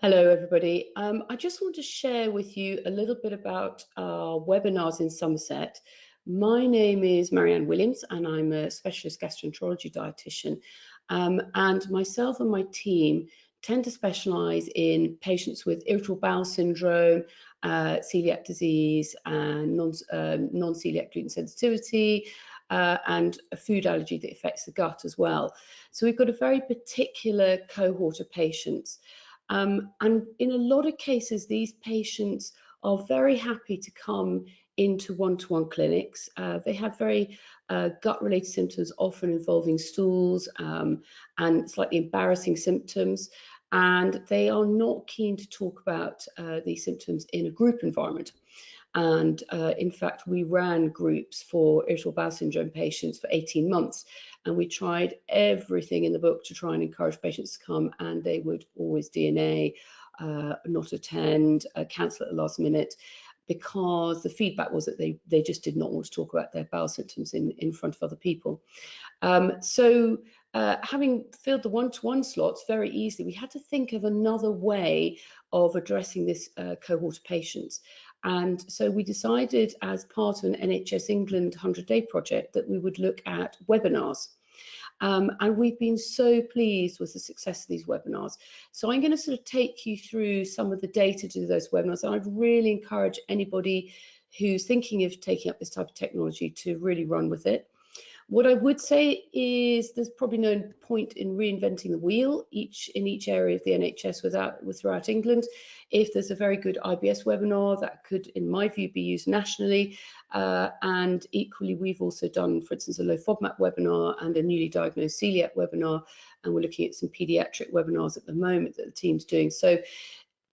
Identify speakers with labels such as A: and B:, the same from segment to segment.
A: Hello, everybody. I just want to share with you a little bit about our webinars in Somerset. My name is Marianne Williams, and I'm a specialist gastroenterology dietitian. And myself and my team tend to specialise in patients with irritable bowel syndrome, celiac disease, and non-celiac gluten sensitivity, and a food allergy that affects the gut as well. So we've got a very particular cohort of patients. And in a lot of cases, these patients are very happy to come into one-to-one clinics. They have very gut-related symptoms, often involving stools and slightly embarrassing symptoms. And they are not keen to talk about these symptoms in a group environment. And in fact, we ran groups for irritable bowel syndrome patients for 18 months. And we tried everything in the book to try and encourage patients to come, and they would always DNA, not attend, cancel at the last minute, because the feedback was that they just did not want to talk about their bowel symptoms in front of other people. Having filled the one-to-one slots very easily, we had to think of another way of addressing this cohort of patients. And so we decided, as part of an NHS England 100-day project, that we would look at webinars. And we've been so pleased with the success of these webinars. So I'm going to sort of take you through some of the data to do those webinars. And I'd really encourage anybody who's thinking of taking up this type of technology to really run with it. What I would say is there's probably no point in reinventing the wheel in each area of the NHS throughout England. If there's a very good IBS webinar, that could, in my view, be used nationally. And equally, we've also done, for instance, a low FODMAP webinar and a newly diagnosed celiac webinar. And we're looking at some pediatric webinars at the moment that the team's doing. So,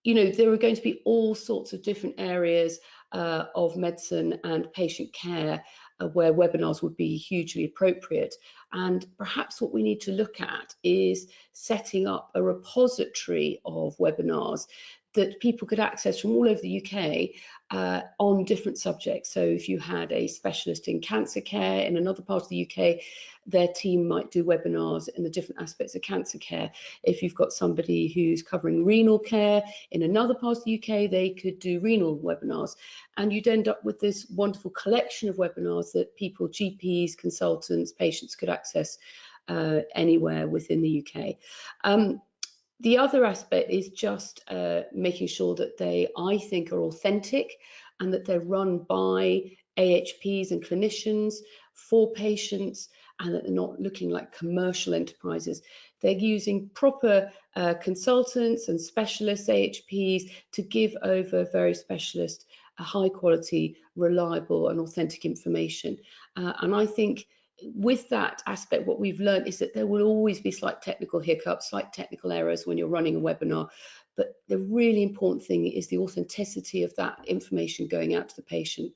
A: you know, there are going to be all sorts of different areas of medicine and patient care where webinars would be hugely appropriate. And perhaps what we need to look at is setting up a repository of webinars that people could access from all over the UK on different subjects. So if you had a specialist in cancer care in another part of the UK, their team might do webinars in the different aspects of cancer care. If you've got somebody who's covering renal care in another part of the UK, they could do renal webinars. And you'd end up with this wonderful collection of webinars that people, GPs, consultants, patients could access anywhere within the UK. The other aspect is just making sure that they, I think, are authentic and that they're run by AHPs and clinicians for patients, and that they're not looking like commercial enterprises. They're using proper consultants and specialist AHPs to give over very specialist, high quality, reliable and authentic information. And I think with that aspect, what we've learned is that there will always be slight technical hiccups, slight technical errors when you're running a webinar. But the really important thing is the authenticity of that information going out to the patient.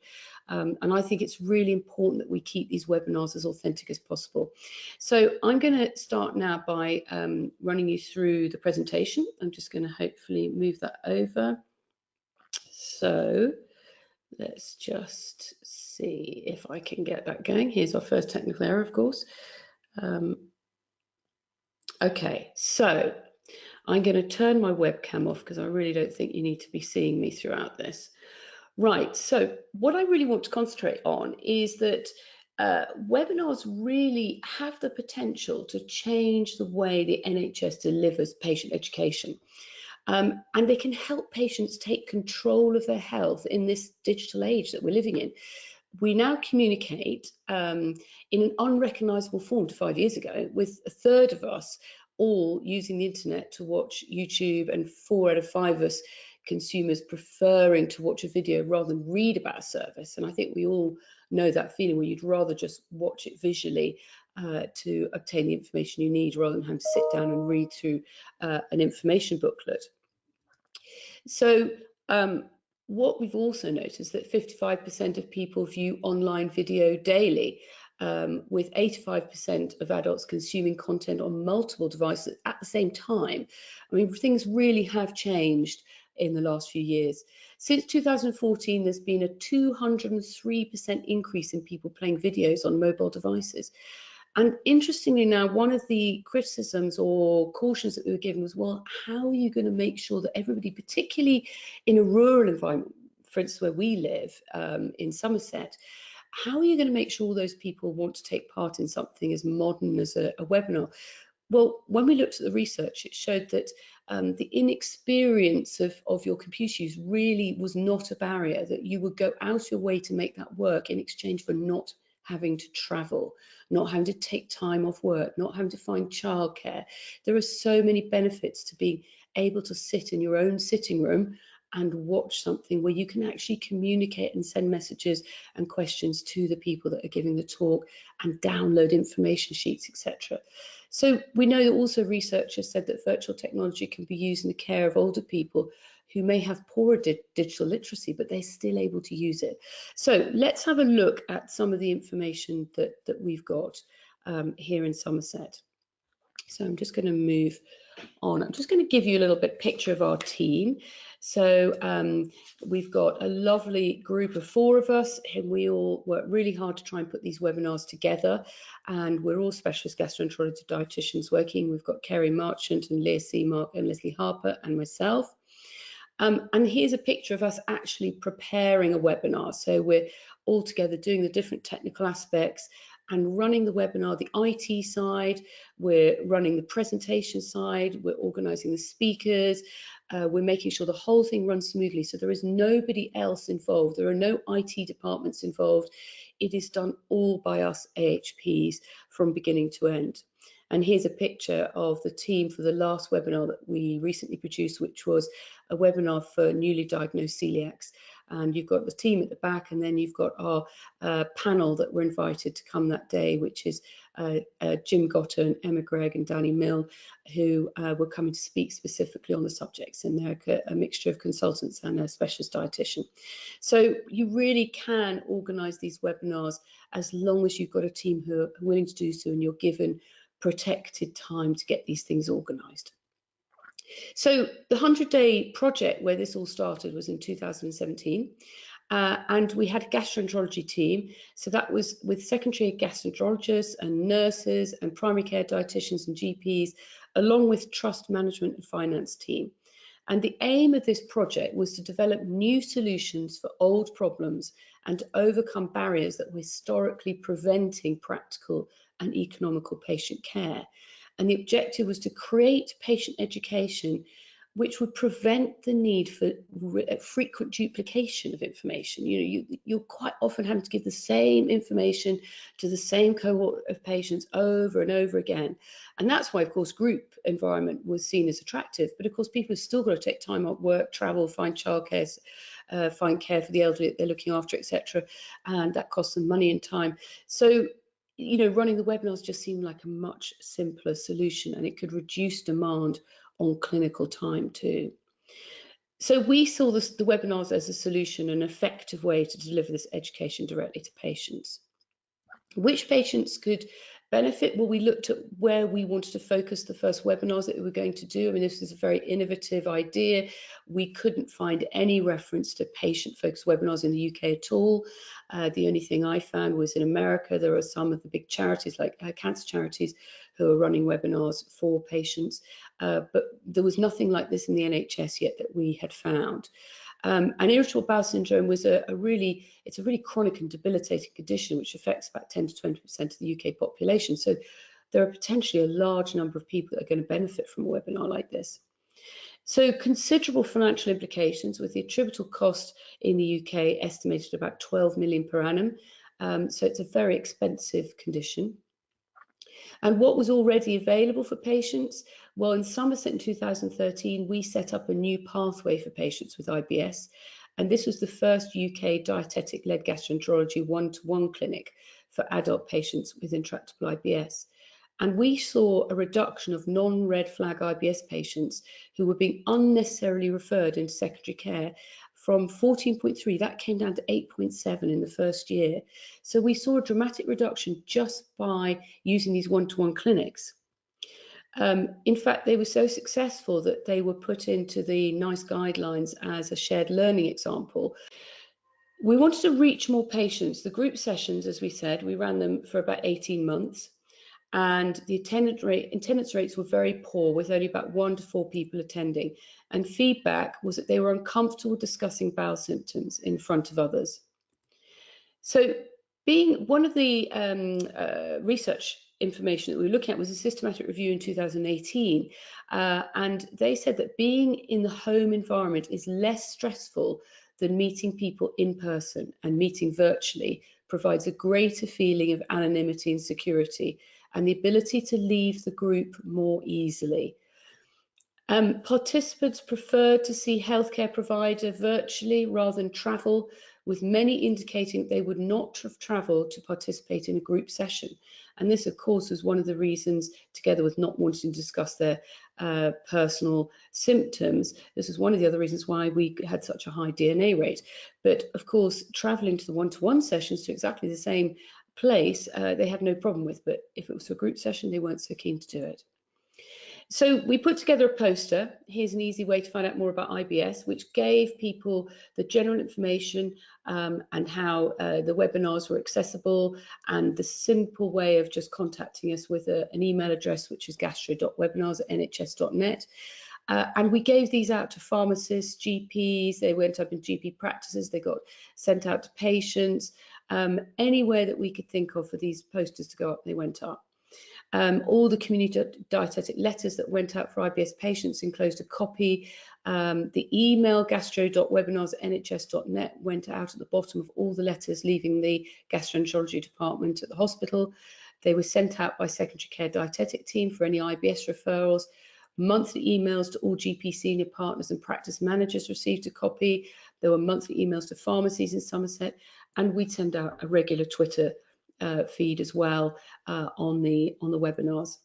A: And I think it's really important that we keep these webinars as authentic as possible. So I'm going to start now by running you through the presentation. I'm just going to hopefully move that over. So let's just see if I can get that going. Here's our first technical error, of course. Okay, so I'm going to turn my webcam off because I really don't think you need to be seeing me throughout this. Right, so what I really want to concentrate on is that webinars really have the potential to change the way the NHS delivers patient education. And they can help patients take control of their health in this digital age that we're living in. We now communicate in an unrecognisable form to 5 years ago, with a third of us all using the internet to watch YouTube, and 4 out of 5 of us consumers preferring to watch a video rather than read about a service. And I think we all know that feeling where you'd rather just watch it visually to obtain the information you need rather than having to sit down and read through an information booklet. So what we've also noticed that 55% of people view online video daily, with 85% of adults consuming content on multiple devices at the same time. I mean, things really have changed in the last few years. Since 2014, there's been a 203% increase in people playing videos on mobile devices. And interestingly now, one of the criticisms or cautions that we were given was, well, how are you going to make sure that everybody, particularly in a rural environment, for instance, where we live in Somerset, how are you going to make sure those people want to take part in something as modern as a webinar? Well, when we looked at the research, it showed that the inexperience of your computer use really was not a barrier, that you would go out your way to make that work in exchange for not having to travel, not having to take time off work, not having to find childcare. There are so many benefits to being able to sit in your own sitting room and watch something where you can actually communicate and send messages and questions to the people that are giving the talk and download information sheets, etc. So we know that also researchers said that virtual technology can be used in the care of older people who may have poorer digital literacy, but they're still able to use it. So let's have a look at some of the information that we've got here in Somerset. So I'm just going to move on. I'm just going to give you a little bit picture of our team. So we've got a lovely group of 4 of us, and we all work really hard to try and put these webinars together. And we're all specialist gastroenterology dietitians working. We've got Kerry Marchant and Leah Seamark and Leslie Harper and myself. And here's a picture of us actually preparing a webinar. So we're all together doing the different technical aspects and running the webinar, the IT side, we're running the presentation side, we're organising the speakers, we're making sure the whole thing runs smoothly. So there is nobody else involved. There are no IT departments involved. It is done all by us AHPs from beginning to end. And here's a picture of the team for the last webinar that we recently produced, which was a webinar for newly diagnosed celiacs. And you've got the team at the back, and then you've got our panel that were invited to come that day, which is Jim Gotter and Emma Gregg and Danny Mill, who were coming to speak specifically on the subjects, and they're a mixture of consultants and a specialist dietitian. So you really can organise these webinars as long as you've got a team who are willing to do so and you're given protected time to get these things organised. So the 100-day project where this all started was in 2017, and we had a gastroenterology team. So that was with secondary gastroenterologists and nurses and primary care dietitians and GPs, along with trust management and finance team. And the aim of this project was to develop new solutions for old problems and to overcome barriers that were historically preventing practical and economical patient care. And the objective was to create patient education which would prevent the need for frequent duplication of information. You're quite often having to give the same information to the same cohort of patients over and over again. And that's why, of course, group environment was seen as attractive. But of course, people have still got to take time off work, travel, find childcare, find care for the elderly that they're looking after, etc. And that costs them money and time. So running the webinars just seemed like a much simpler solution, and it could reduce demand on clinical time too. So we saw the webinars as a solution, an effective way to deliver this education directly to patients. Which patients could benefit? Well, we looked at where we wanted to focus the first webinars that we were going to do. I mean, this is a very innovative idea. We couldn't find any reference to patient-focused webinars in the UK at all. The only thing I found was in America, there are some of the big charities, like cancer charities, who are running webinars for patients. But there was nothing like this in the NHS yet that we had found. And irritable bowel syndrome was it's a really chronic and debilitating condition which affects about 10 to 20% of the UK population. So there are potentially a large number of people that are going to benefit from a webinar like this. So considerable financial implications, with the attributable cost in the UK estimated at about 12 million per annum. So it's a very expensive condition. And what was already available for patients? Well, in Somerset in 2013, we set up a new pathway for patients with IBS. And this was the first UK dietetic-led gastroenterology one-to-one clinic for adult patients with intractable IBS. And we saw a reduction of non-red flag IBS patients who were being unnecessarily referred into secondary care from 14.3, that came down to 8.7 in the first year. So we saw a dramatic reduction just by using these one-to-one clinics. In fact, they were so successful that they were put into the NICE guidelines as a shared learning example. We wanted to reach more patients. The group sessions, as we said, we ran them for about 18 months. and the attendance rates were very poor, with only about 1 to 4 people attending. And feedback was that they were uncomfortable discussing bowel symptoms in front of others. So being one of the research information that we were looking at was a systematic review in 2018, and they said that being in the home environment is less stressful than meeting people in person, and meeting virtually provides a greater feeling of anonymity and security, and the ability to leave the group more easily. Participants preferred to see healthcare provider virtually rather than travel, with many indicating they would not have travelled to participate in a group session. And this, of course, was one of the reasons, together with not wanting to discuss their personal symptoms, this is one of the other reasons why we had such a high DNA rate. But of course, travelling to the one-to-one sessions to exactly the same place, they had no problem with, but if it was a group session, they weren't so keen to do it. So we put together a poster. Here's an easy way to find out more about IBS, which gave people the general information and how the webinars were accessible, and the simple way of just contacting us with an email address, which is gastro.webinars@nhs.net. And we gave these out to pharmacists, GPs, they went up in GP practices, they got sent out to patients. Anywhere that we could think of for these posters to go up, they went up. All the community dietetic letters that went out for IBS patients enclosed a copy. The email gastro.webinars@nhs.net went out at the bottom of all the letters leaving the gastroenterology department at the hospital. They were sent out by secondary care dietetic team for any IBS referrals. Monthly emails to all GP senior partners and practice managers received a copy. There were monthly emails to pharmacies in Somerset, and we'd send out a regular Twitter feed as well on the webinars.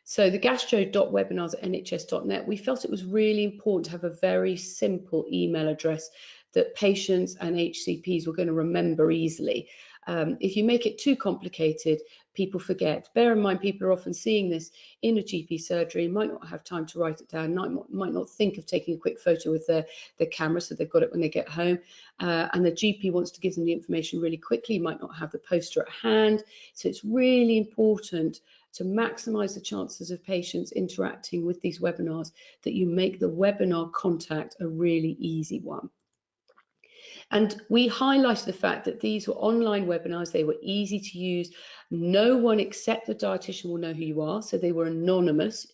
A: So the gastro.webinars@nhs.net, we felt it was really important to have a very simple email address that patients and HCPs were going to remember easily. If you make it too complicated, people forget. Bear in mind, people are often seeing this in a GP surgery, might not have time to write it down, might not think of taking a quick photo with their camera, so they've got it when they get home. And the GP wants to give them the information really quickly, might not have the poster at hand. So it's really important to maximise the chances of patients interacting with these webinars, that you make the webinar contact a really easy one. And we highlighted the fact that these were online webinars, they were easy to use. No one except the dietitian will know who you are, so they were anonymous,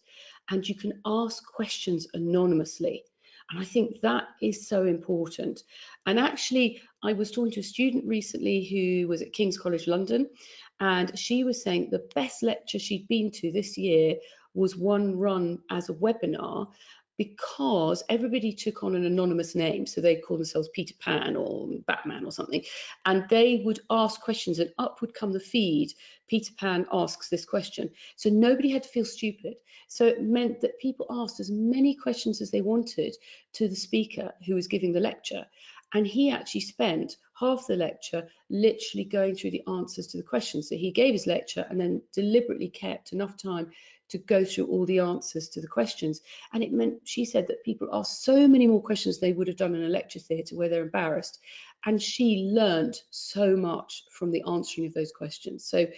A: and you can ask questions anonymously. And I think that is so important. And actually, I was talking to a student recently who was at King's College London, and she was saying the best lecture she'd been to this year was one run as a webinar, because everybody took on an anonymous name. So they call themselves Peter Pan or Batman or something, and they would ask questions, and up would come the feed, Peter Pan asks this question. So nobody had to feel stupid. So it meant that people asked as many questions as they wanted to the speaker who was giving the lecture. And he actually spent half the lecture literally going through the answers to the questions. So he gave his lecture and then deliberately kept enough time to go through all the answers to the questions. And it meant, she said, that people asked so many more questions they would have done in a lecture theatre where they're embarrassed. And she learned so much from the answering of those questions. So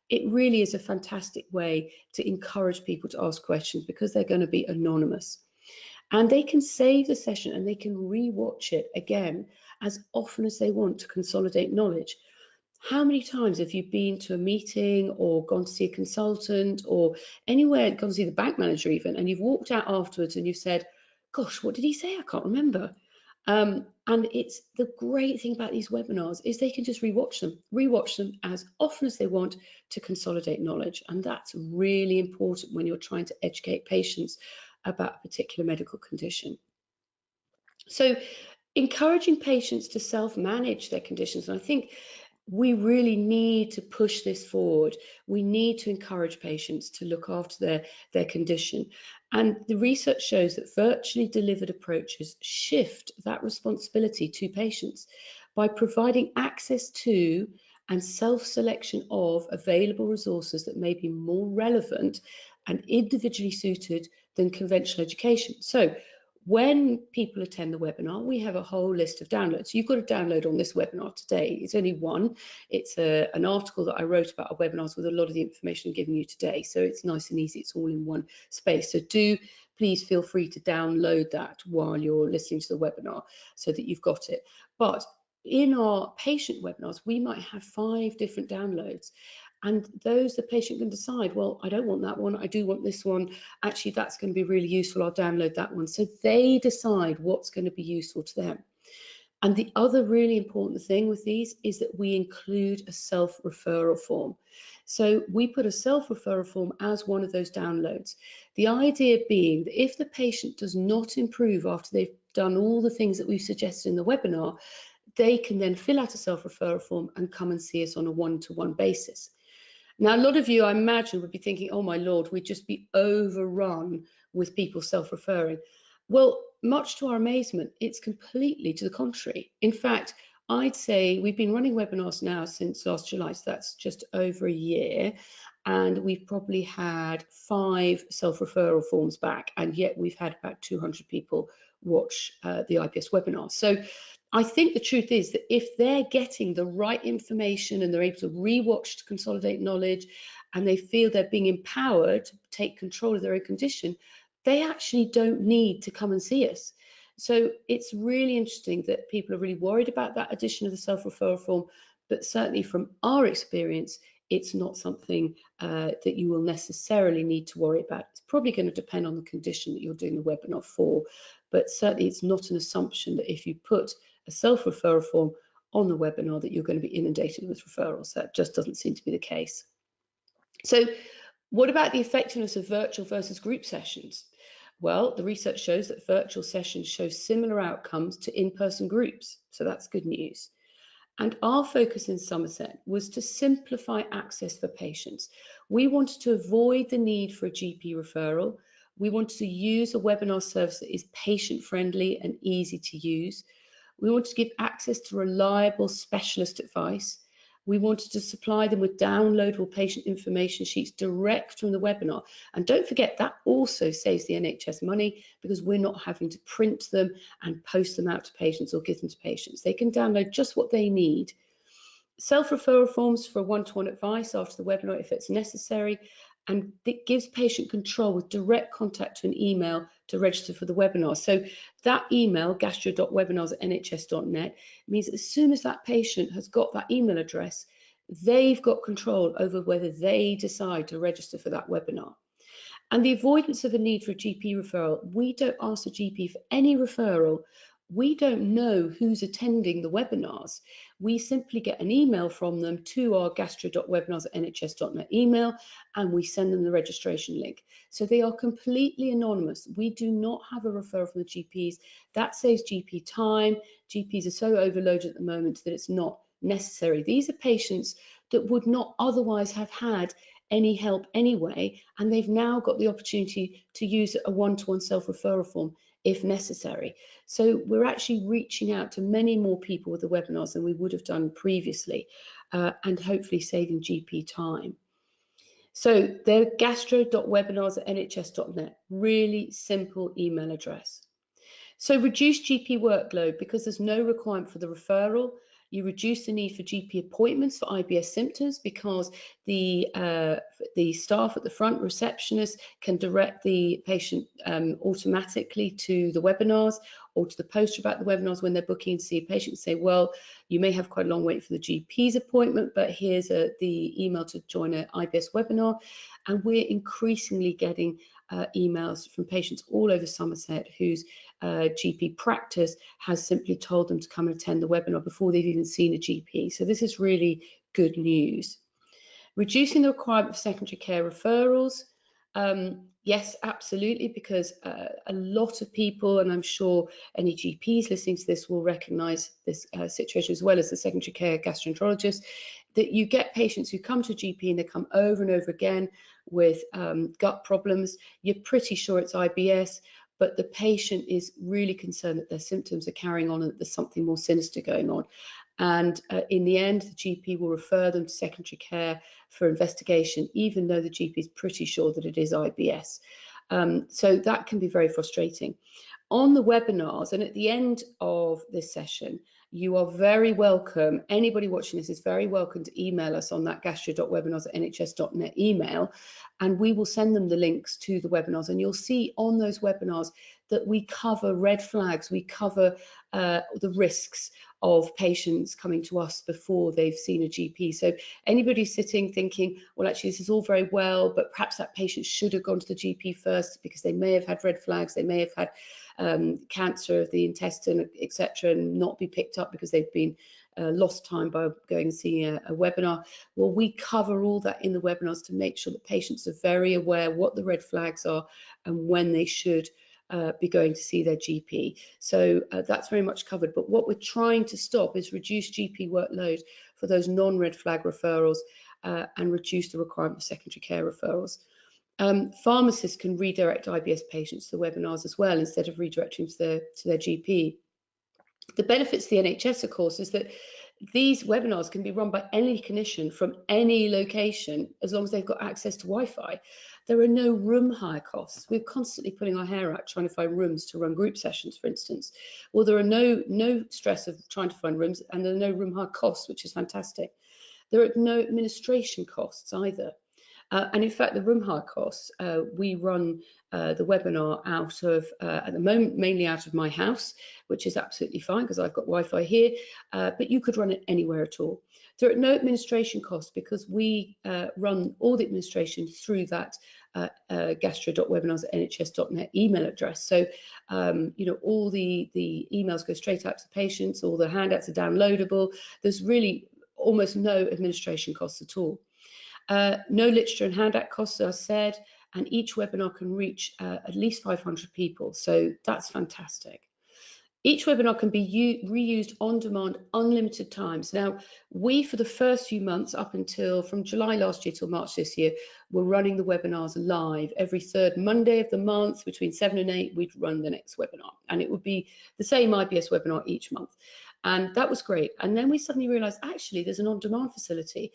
A: it really is a fantastic way to encourage people to ask questions, because they're going to be anonymous. And they can save the session and they can re-watch it again as often as they want to consolidate knowledge. How many times have you been to a meeting or gone to see a consultant or anywhere, gone to see the bank manager even, and you've walked out afterwards and you've said, gosh, what did he say? I can't remember. And it's the great thing about these webinars is they can just rewatch them as often as they want to consolidate knowledge. And that's really important when you're trying to educate patients about a particular medical condition. So encouraging patients to self-manage their conditions, and I think we really need to push this forward. We need to encourage patients to look after their condition. And the research shows that virtually delivered approaches shift that responsibility to patients by providing access to and self-selection of available resources that may be more relevant and individually suited than conventional education. So when people attend the webinar, we have a whole list of downloads. You've got a download on this webinar today. It's only one. It's an article that I wrote about our webinars with a lot of the information I'm giving you today. So it's nice and easy. It's all in one space. So do please feel free to download that while you're listening to the webinar so that you've got it. But in our patient webinars, we might have 5 different downloads. And those the patient can decide, well, I don't want that one, I do want this one. Actually, that's going to be really useful, I'll download that one. So they decide what's going to be useful to them. And the other really important thing with these is that we include a self-referral form. So we put a self-referral form as one of those downloads. The idea being that if the patient does not improve after they've done all the things that we've suggested in the webinar, they can then fill out a self-referral form and come and see us on a one-to-one basis. Now, a lot of you, I imagine, would be thinking, oh my Lord, we'd just be overrun with people self-referring. Well, much to our amazement, it's completely to the contrary. In fact, I'd say we've been running webinars now since last July, so that's just over a year, and we've probably had 5 self-referral forms back, and yet we've had about 200 people watch the IBS webinar. So I think the truth is that if they're getting the right information and they're able to rewatch to consolidate knowledge and they feel they're being empowered to take control of their own condition, they actually don't need to come and see us. So it's really interesting that people are really worried about that addition of the self-referral form, but certainly from our experience, it's not something that you will necessarily need to worry about. It's probably going to depend on the condition that you're doing the webinar for, but certainly it's not an assumption that if you put a self-referral form on the webinar that you're going to be inundated with referrals. That just doesn't seem to be the case. So what about the effectiveness of virtual versus group sessions? Well, the research shows that virtual sessions show similar outcomes to in-person groups. So that's good news. And our focus in Somerset was to simplify access for patients. We wanted to avoid the need for a GP referral. We wanted to use a webinar service that is patient-friendly and easy to use. We wanted to give access to reliable specialist advice. We wanted to supply them with downloadable patient information sheets direct from the webinar. And don't forget, that also saves the NHS money because we're not having to print them and post them out to patients or give them to patients. They can download just what they need. Self-referral forms for one-to-one advice after the webinar if it's necessary. And it gives patient control with direct contact to an email to register for the webinar. So that email, gastro.webinars@nhs.net, means as soon as that patient has got that email address, they've got control over whether they decide to register for that webinar. And the avoidance of the need for a GP referral, we don't ask the GP for any referral. We don't know who's attending the webinars. We simply get an email from them to our gastro.webinars@nhs.net email, and we send them the registration link. So they are completely anonymous. We do not have a referral from the GPs. That saves GP time. GPs are so overloaded at the moment that it's not necessary. These are patients that would not otherwise have had any help anyway, and they've now got the opportunity to use a one-to-one self-referral form if necessary. So we're actually reaching out to many more people with the webinars than we would have done previously, and hopefully saving GP time. So they're gastro.webinars@nhs.net, really simple email address. So reduce GP workload because there's no requirement for the referral. You reduce the need for GP appointments for IBS symptoms because the staff at the front, receptionists, can direct the patient automatically to the webinars or to the poster about the webinars when they're booking to see a patient. Say, well, you may have quite a long wait for the GP's appointment, but here's the email to join an IBS webinar. And we're increasingly getting emails from patients all over Somerset whose GP practice has simply told them to come and attend the webinar before they've even seen a GP. So this is really good news. Reducing the requirement for secondary care referrals. Yes, absolutely, because a lot of people, and I'm sure any GPs listening to this will recognise this situation as well as the secondary care gastroenterologist, that you get patients who come to a GP and they come over and over again with gut problems. You're pretty sure it's IBS, but the patient is really concerned that their symptoms are carrying on and that there's something more sinister going on. And in the end, the GP will refer them to secondary care for investigation, even though the GP is pretty sure that it is IBS. So that can be very frustrating. On the webinars and at the end of this session, you are very welcome. Anybody watching this is very welcome to email us on that gastro.webinars@nhs.net email, and we will send them the links to the webinars. And you'll see on those webinars that we cover red flags, we cover the risks of patients coming to us before they've seen a GP. So anybody sitting thinking, well, actually, this is all very well, but perhaps that patient should have gone to the GP first because they may have had red flags, they may have had cancer of the intestine, etc., and not be picked up because they've been lost time by going and seeing a webinar. Well, we cover all that in the webinars to make sure that patients are very aware what the red flags are and when they should be going to see their GP. So that's very much covered. But what we're trying to stop is reduce GP workload for those non-red flag referrals and reduce the requirement for secondary care referrals. Pharmacists can redirect IBS patients to the webinars as well instead of redirecting to their GP. The benefits to the NHS, of course, is that these webinars can be run by any clinician from any location as long as they've got access to Wi-Fi. There are no room hire costs. We're constantly putting our hair out trying to find rooms to run group sessions, for instance. Well, there are no stress of trying to find rooms, and there are no room hire costs, which is fantastic. There are no administration costs either. And in fact, the room hire costs, we run the webinar out of, at the moment, mainly out of my house, which is absolutely fine because I've got Wi-Fi here, but you could run it anywhere at all. There are no administration costs because we run all the administration through that gastro.webinars@nhs.net email address. So, you know, all the emails go straight out to the patients, all the handouts are downloadable. There's really almost no administration costs at all. No literature and handout costs, as I said, and each webinar can reach at least 500 people, so that's fantastic. Each webinar can be reused on demand, unlimited times. Now, we, for the first few months, up until from July last year till March this year, were running the webinars live. Every third Monday of the month, between 7 and 8, we'd run the next webinar, and it would be the same IBS webinar each month. And that was great. And then we suddenly realized, actually, there's an on-demand facility.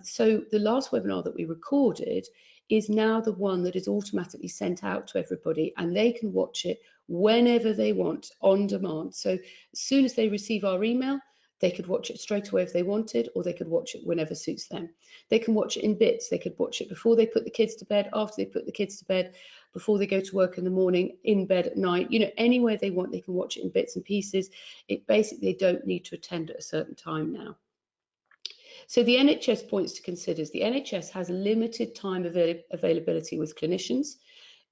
A: So the last webinar that we recorded is now the one that is automatically sent out to everybody, and they can watch it whenever they want on demand. So as soon as they receive our email, they could watch it straight away if they wanted, or they could watch it whenever suits them. They can watch it in bits. They could watch it before they put the kids to bed, after they put the kids to bed, before they go to work in the morning, in bed at night, you know, anywhere they want, they can watch it in bits and pieces. It basically, they don't need to attend at a certain time now. So the NHS points to consider is the NHS has limited time availability with clinicians.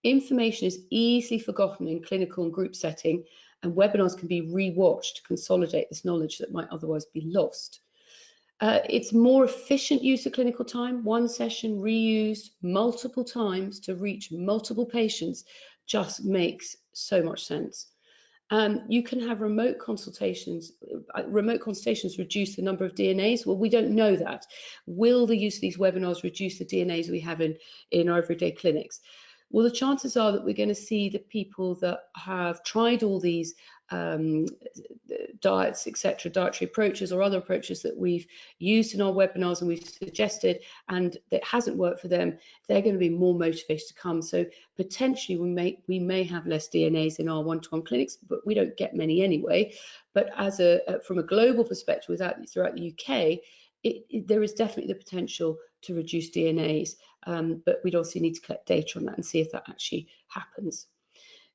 A: Information is easily forgotten in clinical and group setting, and webinars can be rewatched to consolidate this knowledge that might otherwise be lost. It's more efficient use of clinical time, one session reused multiple times to reach multiple patients just makes so much sense. You can have remote consultations. Remote consultations reduce the number of DNAs. Well, we don't know that. Will the use of these webinars reduce the DNAs we have in our everyday clinics? Well, the chances are that we're going to see the people that have tried all these diets, etc., dietary approaches or other approaches that we've used in our webinars and we've suggested, and that hasn't worked for them, they're going to be more motivated to come. So potentially we may have less DNAs in our one-to-one clinics, but we don't get many anyway. But as from a global perspective, throughout the UK, there is definitely the potential to reduce DNAs, but we'd also need to collect data on that and see if that actually happens.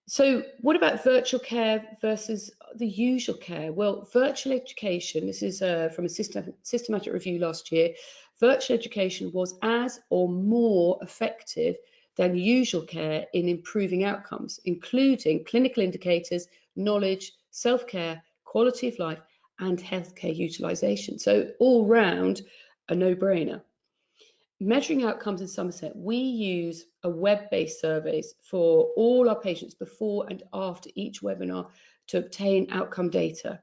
A: So what about virtual care versus the usual care? Well, virtual education, this is from a systematic review last year, virtual education was as or more effective than usual care in improving outcomes, including clinical indicators, knowledge, self-care, quality of life, and healthcare utilisation. So all round, a no-brainer. Measuring outcomes in Somerset, we use a web-based surveys for all our patients before and after each webinar to obtain outcome data.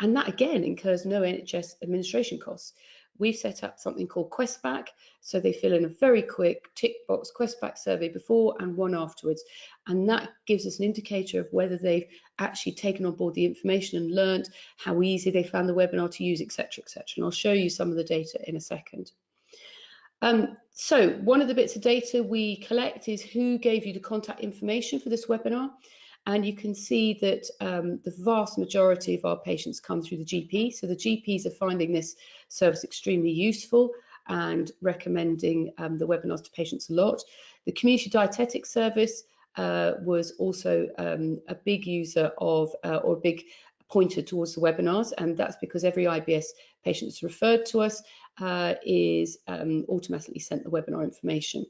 A: And that again incurs no NHS administration costs. We've set up something called Questback, so they fill in a very quick tick box Questback survey before and one afterwards. And that gives us an indicator of whether they've actually taken on board the information and learned how easy they found the webinar to use, etc., etc. And I'll show you some of the data in a second. So one of the bits of data we collect is who gave you the contact information for this webinar. And you can see that the vast majority of our patients come through the GP. So the GPs are finding this service extremely useful and recommending the webinars to patients a lot. The community dietetic service was also a big user of, or a big pointer towards the webinars, and that's because every IBS patient that's referred to us is automatically sent the webinar information.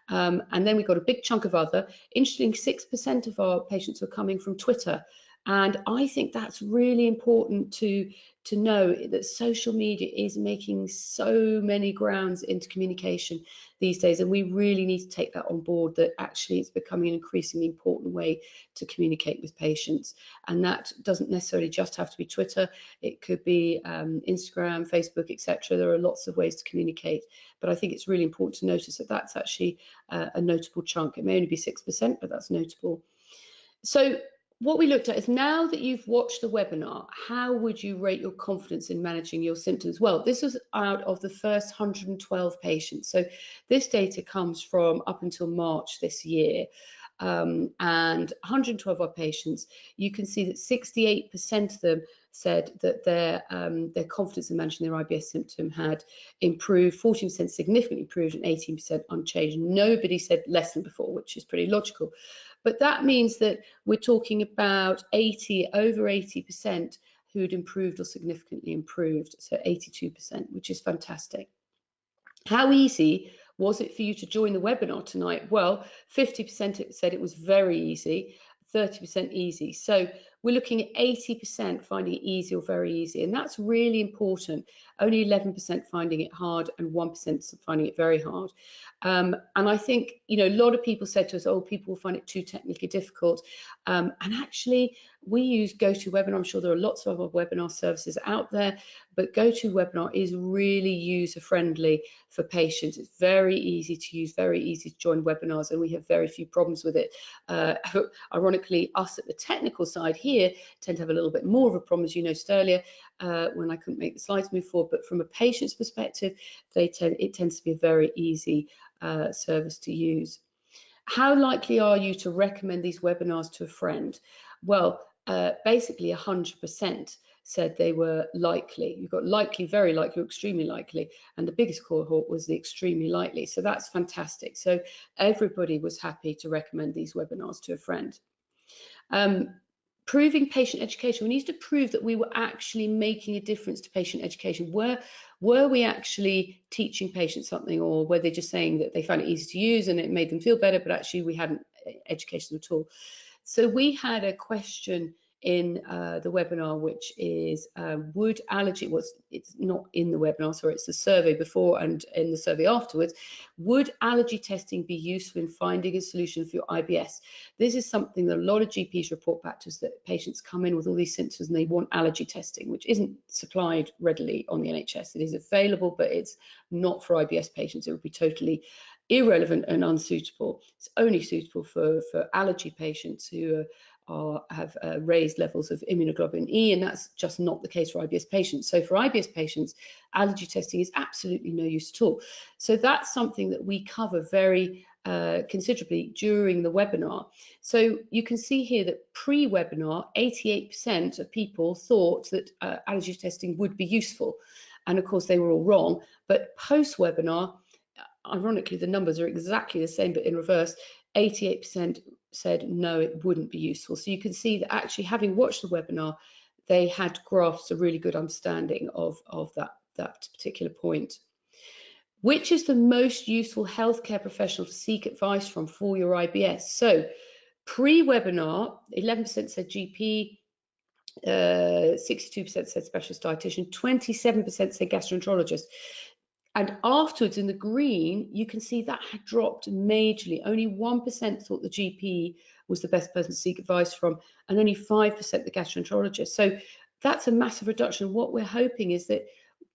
A: And then we've got a big chunk of other. Interesting, 6% of our patients are coming from Twitter. And I think that's really important to know, that social media is making so many grounds into communication these days, and we really need to take that on board, that actually it's becoming an increasingly important way to communicate with patients. And that doesn't necessarily just have to be Twitter. It could be Instagram, Facebook, etc. There are lots of ways to communicate, but I think it's really important to notice that that's actually a notable chunk. It may only be 6%, but that's notable. So what we looked at is, now that you've watched the webinar, how would you rate your confidence in managing your symptoms? Well, this was out of the first 112 patients. So this data comes from up until March this year. And 112 of our patients, you can see that 68% of them said that their confidence in managing their IBS symptom had improved, 14% significantly improved, and 18% unchanged. Nobody said less than before, which is pretty logical. But that means that we're talking about over 80% who'd improved or significantly improved, so 82%, which is fantastic. How easy was it for you to join the webinar tonight? Well, 50% said it was very easy, 30% easy. So we're looking at 80% finding it easy or very easy, and that's really important. Only 11% finding it hard and 1% finding it very hard. And I think, you know, a lot of people said to us, oh, people will find it too technically difficult. And actually, we use GoToWebinar. I'm sure there are lots of other webinar services out there, but GoToWebinar is really user-friendly for patients. It's very easy to use, very easy to join webinars, and we have very few problems with it. Ironically, us at the technical side here tend to have a little bit more of a problem, as you noticed earlier, when I couldn't make the slides move forward. But from a patient's perspective, it tends to be a very easy service to use. How likely are you to recommend these webinars to a friend? Well, basically 100% said they were likely. You've got likely, very likely, or extremely likely, and the biggest cohort was the extremely likely. So that's fantastic. So everybody was happy to recommend these webinars to a friend. Proving patient education. We needed to prove that we were actually making a difference to patient education. Were we actually teaching patients something, or were they just saying that they found it easy to use and it made them feel better, but actually we hadn't educated them at all? So we had a question in the webinar, which is would allergy, it's not in the webinar, sorry, it's the survey before and in the survey afterwards, would allergy testing be useful in finding a solution for your IBS? This is something that a lot of GPs report back to us, that patients come in with all these symptoms and they want allergy testing, which isn't supplied readily on the NHS. It is available, but it's not for IBS patients. It would be totally irrelevant and unsuitable. It's only suitable for allergy patients who have raised levels of immunoglobulin E, and that's just not the case for IBS patients. So for IBS patients, allergy testing is absolutely no use at all. So that's something that we cover very considerably during the webinar. So you can see here that pre-webinar, 88% of people thought that allergy testing would be useful, and of course they were all wrong. But post-webinar, ironically, the numbers are exactly the same, but in reverse. 88% said no, it wouldn't be useful. So you can see that actually, having watched the webinar, they had grasped a really good understanding of that particular point. Which is the most useful healthcare professional to seek advice from for your IBS? So pre-webinar, 11% said GP, 62% said specialist dietitian, 27% said gastroenterologist. And afterwards, in the green, you can see that had dropped majorly. Only 1% thought the GP was the best person to seek advice from, and only 5% the gastroenterologist. So that's a massive reduction. What we're hoping is that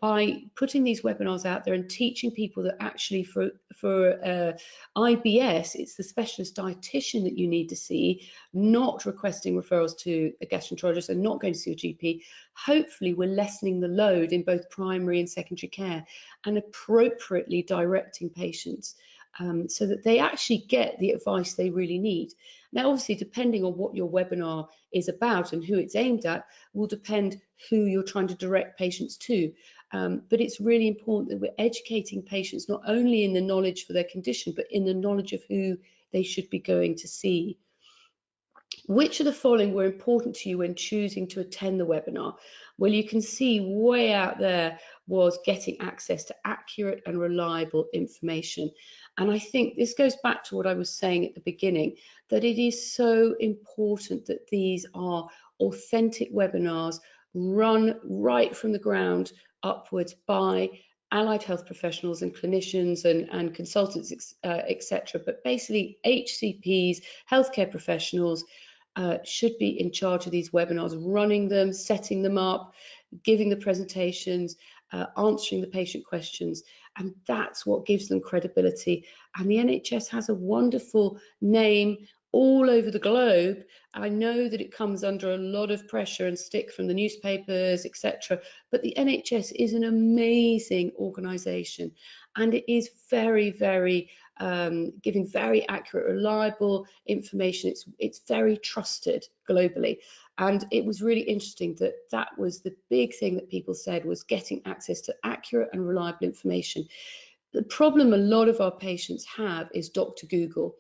A: by putting these webinars out there and teaching people that actually for IBS, it's the specialist dietitian that you need to see, not requesting referrals to a gastroenterologist and not going to see a GP. Hopefully we're lessening the load in both primary and secondary care and appropriately directing patients so that they actually get the advice they really need. Now, obviously, depending on what your webinar is about and who it's aimed at, will depend who you're trying to direct patients to. But it's really important that we're educating patients not only in the knowledge for their condition, but in the knowledge of who they should be going to see. Which of the following were important to you when choosing to attend the webinar? Well, you can see way out there was getting access to accurate and reliable information. And I think this goes back to what I was saying at the beginning, that it is so important that these are authentic webinars run right from the ground upwards by allied health professionals and clinicians and consultants, etc. But basically HCPs, healthcare professionals, should be in charge of these webinars, running them, setting them up, giving the presentations, answering the patient questions, and that's what gives them credibility. And the NHS has a wonderful name all over the globe. I know that it comes under a lot of pressure and stick from the newspapers, etc. But the NHS is an amazing organisation, and it is very, very giving very accurate, reliable information. It's very trusted globally. And it was really interesting that that was the big thing that people said, was getting access to accurate and reliable information. The problem a lot of our patients have is Dr. Google.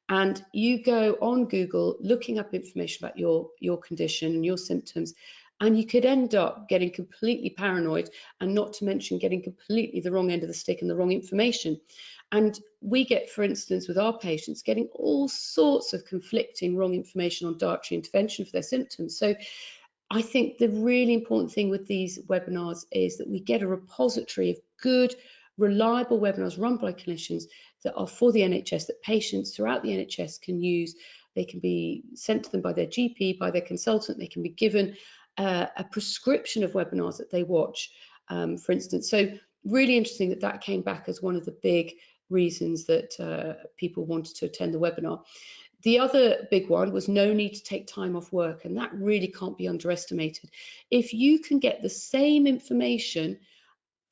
A: And you go on Google looking up information about your condition and your symptoms, and you could end up getting completely paranoid, and not to mention getting completely the wrong end of the stick and the wrong information. And we get, for instance, with our patients, getting all sorts of conflicting wrong information on dietary intervention for their symptoms. So I think the really important thing with these webinars is that we get a repository of good, reliable webinars run by clinicians that are for the NHS, that patients throughout the NHS can use. They can be sent to them by their GP, by their consultant. They can be given a prescription of webinars that they watch, for instance. So really interesting that that came back as one of the big reasons that people wanted to attend the webinar. The other big one was no need to take time off work, and that really can't be underestimated. If you can get the same information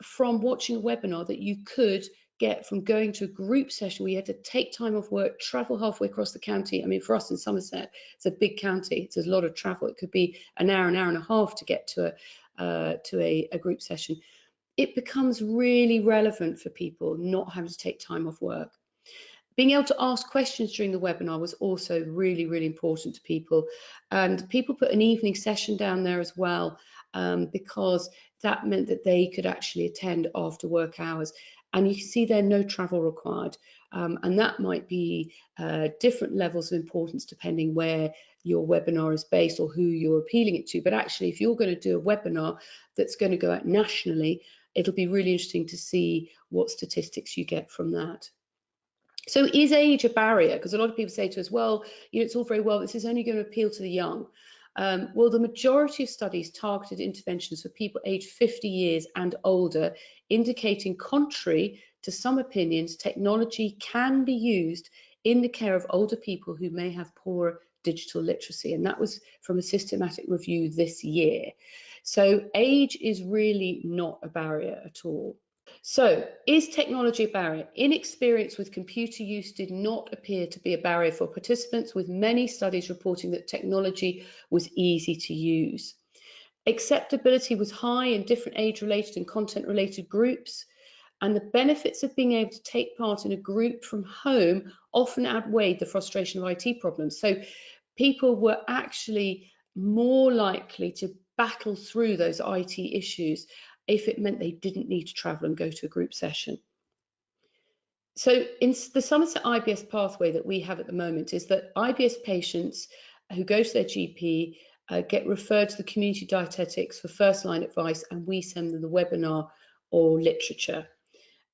A: from watching a webinar that you could get from going to a group session where you had to take time off work, travel halfway across the county. I mean, for us in Somerset, it's a big county. It's a lot of travel. It could be an hour and a half to get to a group session. It becomes really relevant for people not having to take time off work. Being able to ask questions during the webinar was also really, really important to people. And people put an evening session down there as well, because that meant that they could actually attend after work hours. And you can see there, no travel required. And that might be different levels of importance depending where your webinar is based or who you're appealing it to. But actually, if you're going to do a webinar that's going to go out nationally, it'll be really interesting to see what statistics you get from that. So is age a barrier? Because a lot of people say to us, well, you know, it's all very well, this is only going to appeal to the young. Well, the majority of studies targeted interventions for people aged 50 years and older, indicating, contrary to some opinions, technology can be used in the care of older people who may have poor digital literacy. And that was from a systematic review this year. So age is really not a barrier at all. So, is technology a barrier? Inexperience with computer use did not appear to be a barrier for participants, with many studies reporting that technology was easy to use. Acceptability was high in different age-related and content-related groups, and the benefits of being able to take part in a group from home often outweighed the frustration of IT problems. So, people were actually more likely to battle through those IT issues if it meant they didn't need to travel and go to a group session. So in the Somerset IBS pathway that we have at the moment is that IBS patients who go to their GP get referred to the community dietetics for first line advice, and we send them the webinar or literature.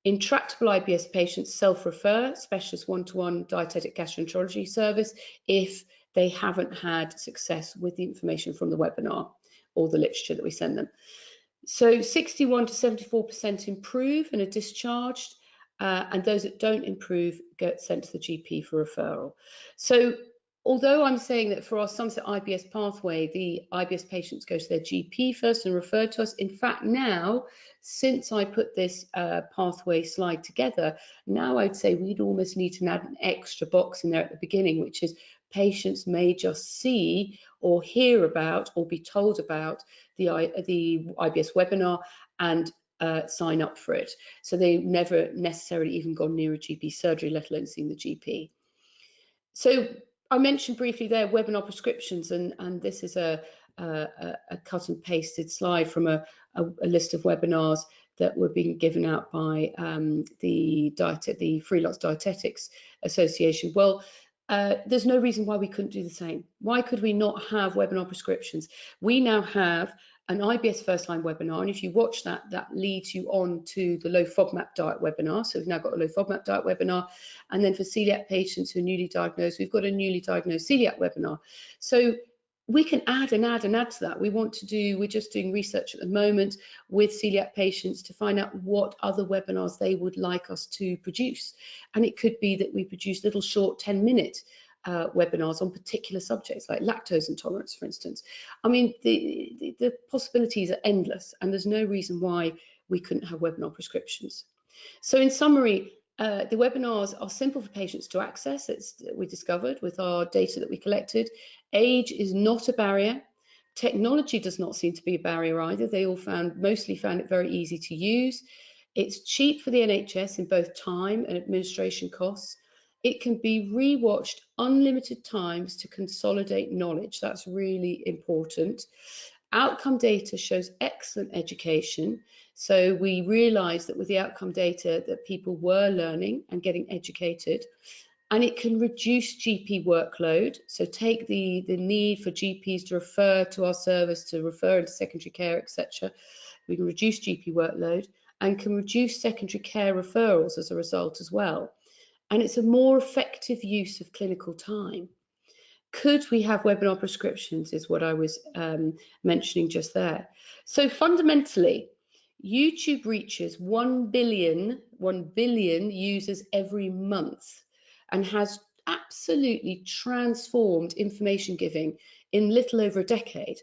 A: Intractable IBS patients self-refer specialist one-to-one dietetic gastroenterology service if they haven't had success with the information from the webinar or the literature that we send them. So 61 to 74% improve and are discharged, and those that don't improve get sent to the GP for referral. So although I'm saying that for our Somerset IBS pathway, the IBS patients go to their GP first and refer to us. In fact, now, since I put this pathway slide together, now I'd say we'd almost need to add an extra box in there at the beginning, which is patients may just see or hear about or be told about the IBS webinar and sign up for it. So they never necessarily even gone near a GP surgery, let alone seen the GP. So I mentioned briefly there webinar prescriptions, and this is a cut and pasted slide from a list of webinars that were being given out by the Freelance Dietetics Association. Well, there's no reason why we couldn't do the same. Why could we not have webinar prescriptions? We now have an IBS first line webinar, and if you watch that, that leads you on to the low FODMAP diet webinar. So we've now got a low FODMAP diet webinar, and then for celiac patients who are newly diagnosed, we've got a newly diagnosed celiac webinar. So we can add and add and add to that. We're just doing research at the moment with celiac patients to find out what other webinars they would like us to produce. And it could be that we produce little short 10-minute webinars on particular subjects like lactose intolerance, for instance. I mean, the possibilities are endless, and there's no reason why we couldn't have webinar prescriptions. So in summary, the webinars are simple for patients to access. We discovered with our data that we collected. Age is not a barrier. Technology does not seem to be a barrier either. They all mostly found it very easy to use. It's cheap for the NHS in both time and administration costs. It can be rewatched unlimited times to consolidate knowledge. That's really important. Outcome data shows excellent education. So we realized that with the outcome data that people were learning and getting educated, and it can reduce GP workload. So take the need for GPs to refer to our service, to refer into secondary care, etc. We can reduce GP workload and can reduce secondary care referrals as a result as well. And it's a more effective use of clinical time. Could we have webinar prescriptions is what I was mentioning just there. So fundamentally, YouTube reaches 1 billion users every month and has absolutely transformed information giving in little over a decade.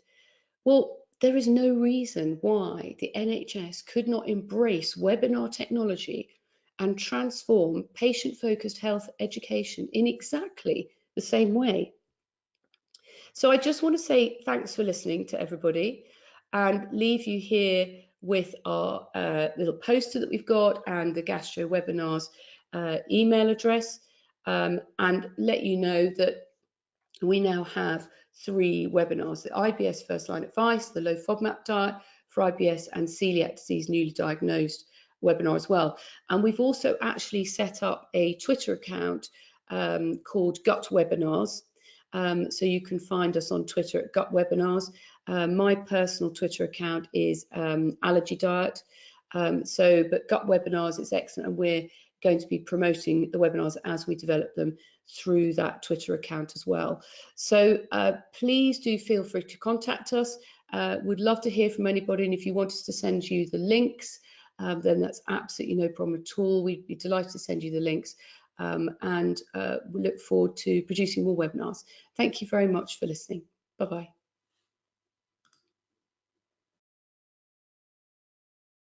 A: Well, there is no reason why the NHS could not embrace webinar technology and transform patient-focused health education in exactly the same way. So I just want to say thanks for listening to everybody and leave you here with our little poster that we've got and the Gastro Webinars email address, and let you know that we now have 3 webinars: the IBS First Line Advice, the Low FODMAP Diet for IBS, and Celiac Disease Newly Diagnosed webinar as well. And we've also actually set up a Twitter account called Gut Webinars. So you can find us on Twitter at Gut Webinars. My personal Twitter account is Allergy Diet. But Gut Webinars is excellent, and we're going to be promoting the webinars as we develop them through that Twitter account as well. So please do feel free to contact us. We'd love to hear from anybody, and if you want us to send you the links, then that's absolutely no problem at all. We'd be delighted to send you the links, and we look forward to producing more webinars. Thank you very much for listening. Bye-bye.